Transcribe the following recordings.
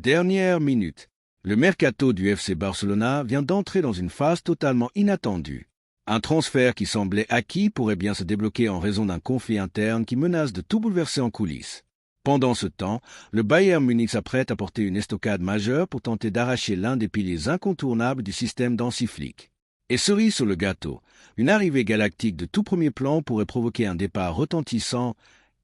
Dernière minute. Le mercato du FC Barcelona vient d'entrer dans une phase totalement inattendue. Un transfert qui semblait acquis pourrait bien se débloquer en raison d'un conflit interne qui menace de tout bouleverser en coulisses. Pendant ce temps, le Bayern Munich s'apprête à porter une estocade majeure pour tenter d'arracher l'un des piliers incontournables du système d'Hansi Flick. Et cerise sur le gâteau, une arrivée galactique de tout premier plan pourrait provoquer un départ retentissant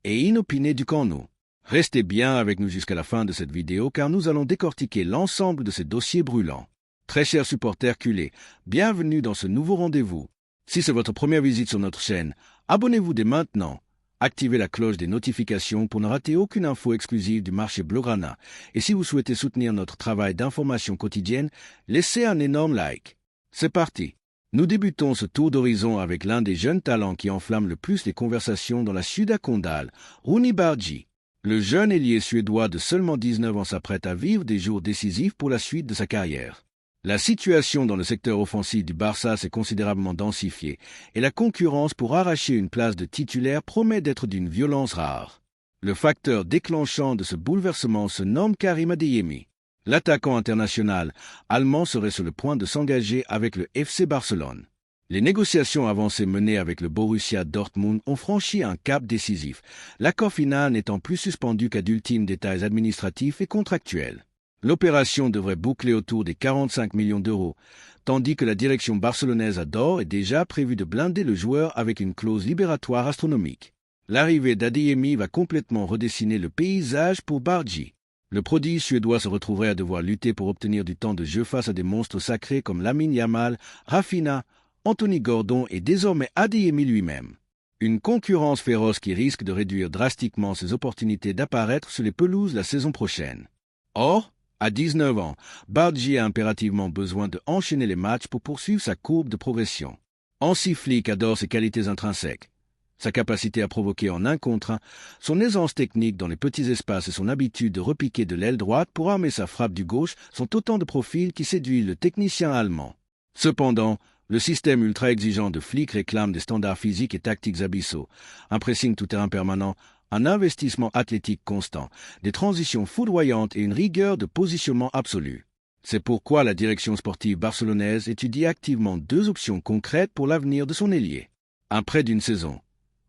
et inopiné du camp nou. Restez bien avec nous jusqu'à la fin de cette vidéo car nous allons décortiquer l'ensemble de ces dossiers brûlants. Très chers supporters culés, bienvenue dans ce nouveau rendez-vous. Si c'est votre première visite sur notre chaîne, abonnez-vous dès maintenant. Activez la cloche des notifications pour ne rater aucune info exclusive du marché Blaugrana. Et si vous souhaitez soutenir notre travail d'information quotidienne, laissez un énorme like. C'est parti. Nous débutons ce tour d'horizon avec l'un des jeunes talents qui enflamme le plus les conversations dans la Ciudad Condal, Rooney Bargi. Le jeune ailier suédois de seulement 19 ans s'apprête à vivre des jours décisifs pour la suite de sa carrière. La situation dans le secteur offensif du Barça s'est considérablement densifiée et la concurrence pour arracher une place de titulaire promet d'être d'une violence rare. Le facteur déclenchant de ce bouleversement se nomme Karim Adeyemi. L'attaquant international allemand serait sur le point de s'engager avec le FC Barcelone. Les négociations avancées menées avec le Borussia Dortmund ont franchi un cap décisif, l'accord final n'étant plus suspendu qu'à d'ultimes détails administratifs et contractuels. L'opération devrait boucler autour des 45 millions d'euros, tandis que la direction barcelonaise adore est déjà prévue de blinder le joueur avec une clause libératoire astronomique. L'arrivée d'Adeyemi va complètement redessiner le paysage pour Bargi. Le prodige suédois se retrouverait à devoir lutter pour obtenir du temps de jeu face à des monstres sacrés comme Lamine Yamal, Rafinha, Anthony Gordon et désormais Adeyemi lui-même. Une concurrence féroce qui risque de réduire drastiquement ses opportunités d'apparaître sur les pelouses la saison prochaine. Or, à 19 ans, Bargi a impérativement besoin de enchaîner les matchs pour poursuivre sa courbe de progression. Hansi Flick adore ses qualités intrinsèques. Sa capacité à provoquer en 1 contre 1, son aisance technique dans les petits espaces et son habitude de repiquer de l'aile droite pour armer sa frappe du gauche sont autant de profils qui séduisent le technicien allemand. Cependant, le système ultra-exigeant de Flick réclame des standards physiques et tactiques abyssaux, un pressing tout-terrain permanent, un investissement athlétique constant, des transitions foudroyantes et une rigueur de positionnement absolue. C'est pourquoi la direction sportive barcelonaise étudie activement 2 options concrètes pour l'avenir de son ailier. Un prêt d'une saison.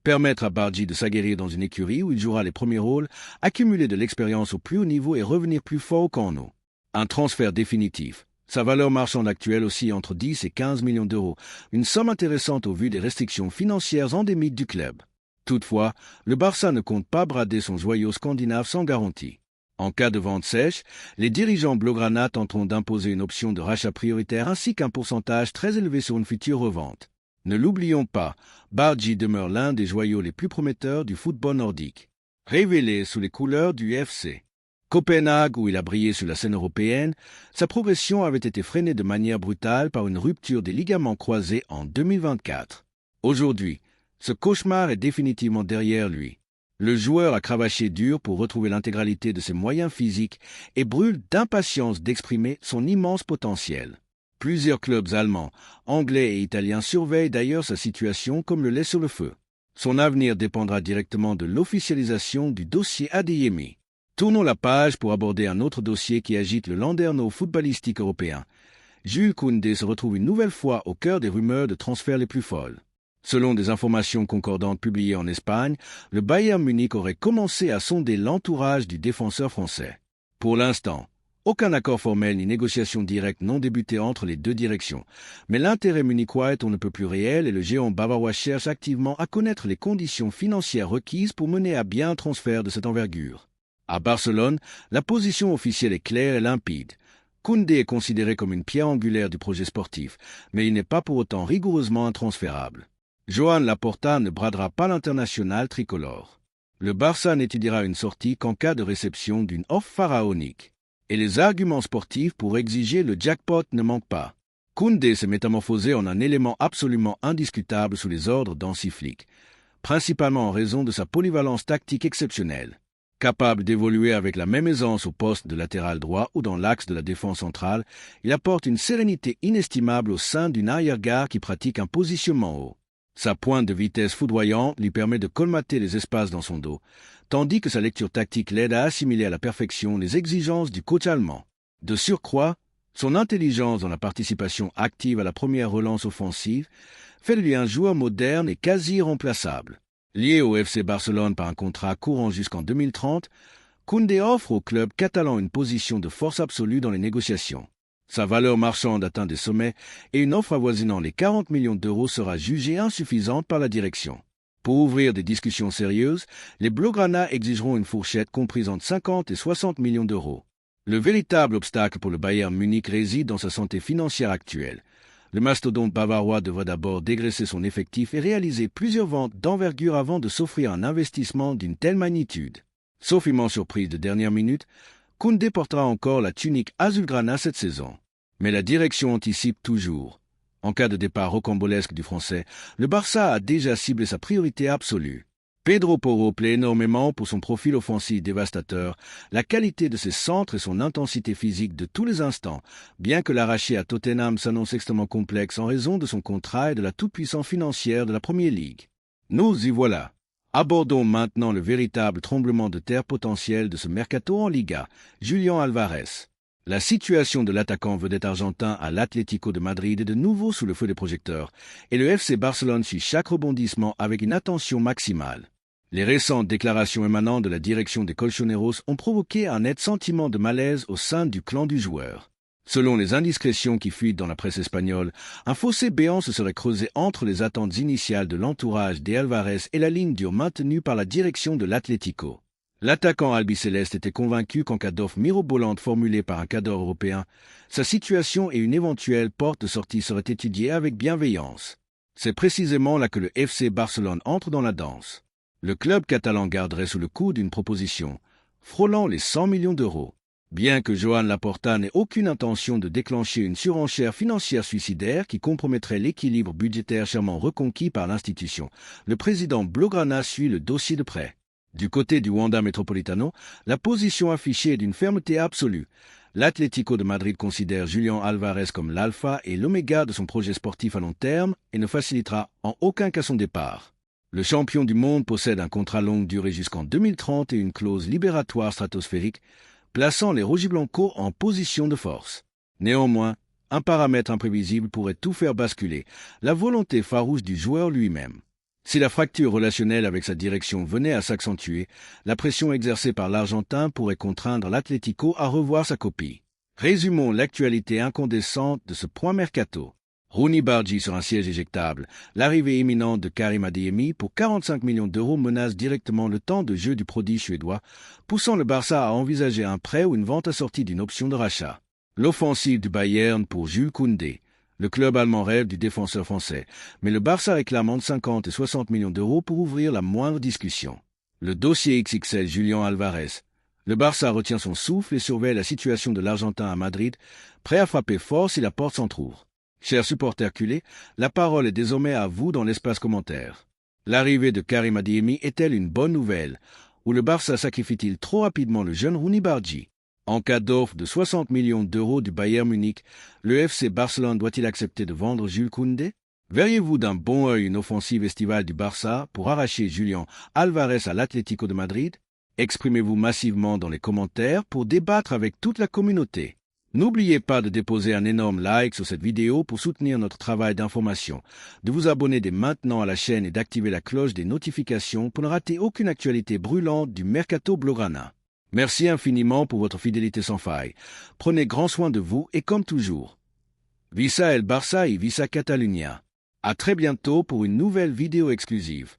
Permettre à Bargi de s'aguerrir dans une écurie où il jouera les premiers rôles, accumuler de l'expérience au plus haut niveau et revenir plus fort au camp nou. Un transfert définitif. Sa valeur marchande actuelle oscille entre 10 et 15 millions d'euros, une somme intéressante au vu des restrictions financières endémiques du club. Toutefois, le Barça ne compte pas brader son joyau scandinave sans garantie. En cas de vente sèche, les dirigeants blaugrana tenteront d'imposer une option de rachat prioritaire ainsi qu'un pourcentage très élevé sur une future revente. Ne l'oublions pas, Bargi demeure l'un des joyaux les plus prometteurs du football nordique. Révélé sous les couleurs du FC Copenhague où il a brillé sur la scène européenne, sa progression avait été freinée de manière brutale par une rupture des ligaments croisés en 2024. Aujourd'hui, ce cauchemar est définitivement derrière lui. Le joueur a cravaché dur pour retrouver l'intégralité de ses moyens physiques et brûle d'impatience d'exprimer son immense potentiel. Plusieurs clubs allemands, anglais et italiens surveillent d'ailleurs sa situation comme le lait sur le feu. Son avenir dépendra directement de l'officialisation du dossier Adeyemi. Tournons la page pour aborder un autre dossier qui agite le landerneau footballistique européen. Jules Koundé se retrouve une nouvelle fois au cœur des rumeurs de transferts les plus folles. Selon des informations concordantes publiées en Espagne, le Bayern Munich aurait commencé à sonder l'entourage du défenseur français. Pour l'instant, aucun accord formel ni négociation directe n'ont débuté entre les 2 directions, mais l'intérêt munichois est on ne peut plus réel et le géant bavarois cherche activement à connaître les conditions financières requises pour mener à bien un transfert de cette envergure. À Barcelone, la position officielle est claire et limpide. Koundé est considéré comme une pierre angulaire du projet sportif, mais il n'est pas pour autant rigoureusement intransférable. Joan Laporta ne bradera pas l'international tricolore. Le Barça n'étudiera une sortie qu'en cas de réception d'une offre pharaonique. Et les arguments sportifs pour exiger le jackpot ne manquent pas. Koundé s'est métamorphosé en un élément absolument indiscutable sous les ordres d'Hansi Flick, principalement en raison de sa polyvalence tactique exceptionnelle. Capable d'évoluer avec la même aisance au poste de latéral droit ou dans l'axe de la défense centrale, il apporte une sérénité inestimable au sein d'une arrière-garde qui pratique un positionnement haut. Sa pointe de vitesse foudroyante lui permet de colmater les espaces dans son dos, tandis que sa lecture tactique l'aide à assimiler à la perfection les exigences du coach allemand. De surcroît, son intelligence dans la participation active à la première relance offensive fait de lui un joueur moderne et quasi irremplaçable. Lié au FC Barcelone par un contrat courant jusqu'en 2030, Koundé offre au club catalan une position de force absolue dans les négociations. Sa valeur marchande atteint des sommets et une offre avoisinant les 40 millions d'euros sera jugée insuffisante par la direction. Pour ouvrir des discussions sérieuses, les Blaugrana exigeront une fourchette comprise entre 50 et 60 millions d'euros. Le véritable obstacle pour le Bayern Munich réside dans sa santé financière actuelle. Le mastodonte bavarois devrait d'abord dégraisser son effectif et réaliser plusieurs ventes d'envergure avant de s'offrir un investissement d'une telle magnitude. Sauf immense surprise de dernière minute, Koundé portera encore la tunique azulgrana cette saison. Mais la direction anticipe toujours. En cas de départ rocambolesque du Français, le Barça a déjà ciblé sa priorité absolue. Pedro Porro plaît énormément pour son profil offensif dévastateur, la qualité de ses centres et son intensité physique de tous les instants, bien que l'arraché à Tottenham s'annonce extrêmement complexe en raison de son contrat et de la toute-puissance financière de la Premier League. Nous y voilà. Abordons maintenant le véritable tremblement de terre potentiel de ce mercato en Liga, Julián Álvarez. La situation de l'attaquant vedette argentin à l'Atlético de Madrid est de nouveau sous le feu des projecteurs, et le FC Barcelone suit chaque rebondissement avec une attention maximale. Les récentes déclarations émanant de la direction des Colchoneros ont provoqué un net sentiment de malaise au sein du clan du joueur. Selon les indiscrétions qui fuitent dans la presse espagnole, un fossé béant se serait creusé entre les attentes initiales de l'entourage des Álvarez et la ligne dure maintenue par la direction de l'Atlético. L'attaquant albicéleste était convaincu qu'en cas d'offre mirobolante formulée par un cadre européen, sa situation et une éventuelle porte de sortie seraient étudiées avec bienveillance. C'est précisément là que le FC Barcelone entre dans la danse. Le club catalan garderait sous le coude une proposition, frôlant les 100 millions d'euros. Bien que Joan Laporta n'ait aucune intention de déclencher une surenchère financière suicidaire qui compromettrait l'équilibre budgétaire chèrement reconquis par l'institution, le président Blaugrana suit le dossier de près. Du côté du Wanda Metropolitano, la position affichée est d'une fermeté absolue. L'Atlético de Madrid considère Julián Álvarez comme l'alpha et l'oméga de son projet sportif à long terme et ne facilitera en aucun cas son départ. Le champion du monde possède un contrat longue durée jusqu'en 2030 et une clause libératoire stratosphérique, plaçant les Rojiblancos en position de force. Néanmoins, un paramètre imprévisible pourrait tout faire basculer, la volonté farouche du joueur lui-même. Si la fracture relationnelle avec sa direction venait à s'accentuer, la pression exercée par l'Argentin pourrait contraindre l'Atlético à revoir sa copie. Résumons l'actualité incandescente de ce point mercato. Rooney Bargi sur un siège éjectable. L'arrivée imminente de Karim Adeyemi pour 45 millions d'euros menace directement le temps de jeu du prodige suédois, poussant le Barça à envisager un prêt ou une vente assortie d'une option de rachat. L'offensive du Bayern pour Jules Koundé. Le club allemand rêve du défenseur français, mais le Barça réclame entre 50 et 60 millions d'euros pour ouvrir la moindre discussion. Le dossier XXL Julián Álvarez. Le Barça retient son souffle et surveille la situation de l'Argentin à Madrid, prêt à frapper fort si la porte s'entrouvre. Chers supporters culés, la parole est désormais à vous dans l'espace commentaire. L'arrivée de Karim Adeyemi est-elle une bonne nouvelle, ou le Barça sacrifie-t-il trop rapidement le jeune Rooney Bargi? En cas d'offre de 60 millions d'euros du Bayern Munich, le FC Barcelone doit-il accepter de vendre Jules Koundé? Verriez-vous d'un bon œil une offensive estivale du Barça pour arracher Julián Álvarez à l'Atlético de Madrid? Exprimez-vous massivement dans les commentaires pour débattre avec toute la communauté. N'oubliez pas de déposer un énorme like sur cette vidéo pour soutenir notre travail d'information, de vous abonner dès maintenant à la chaîne et d'activer la cloche des notifications pour ne rater aucune actualité brûlante du Mercato Blaugrana. Merci infiniment pour votre fidélité sans faille. Prenez grand soin de vous et comme toujours, Visa el Barça et Visa Catalunya. À très bientôt pour une nouvelle vidéo exclusive.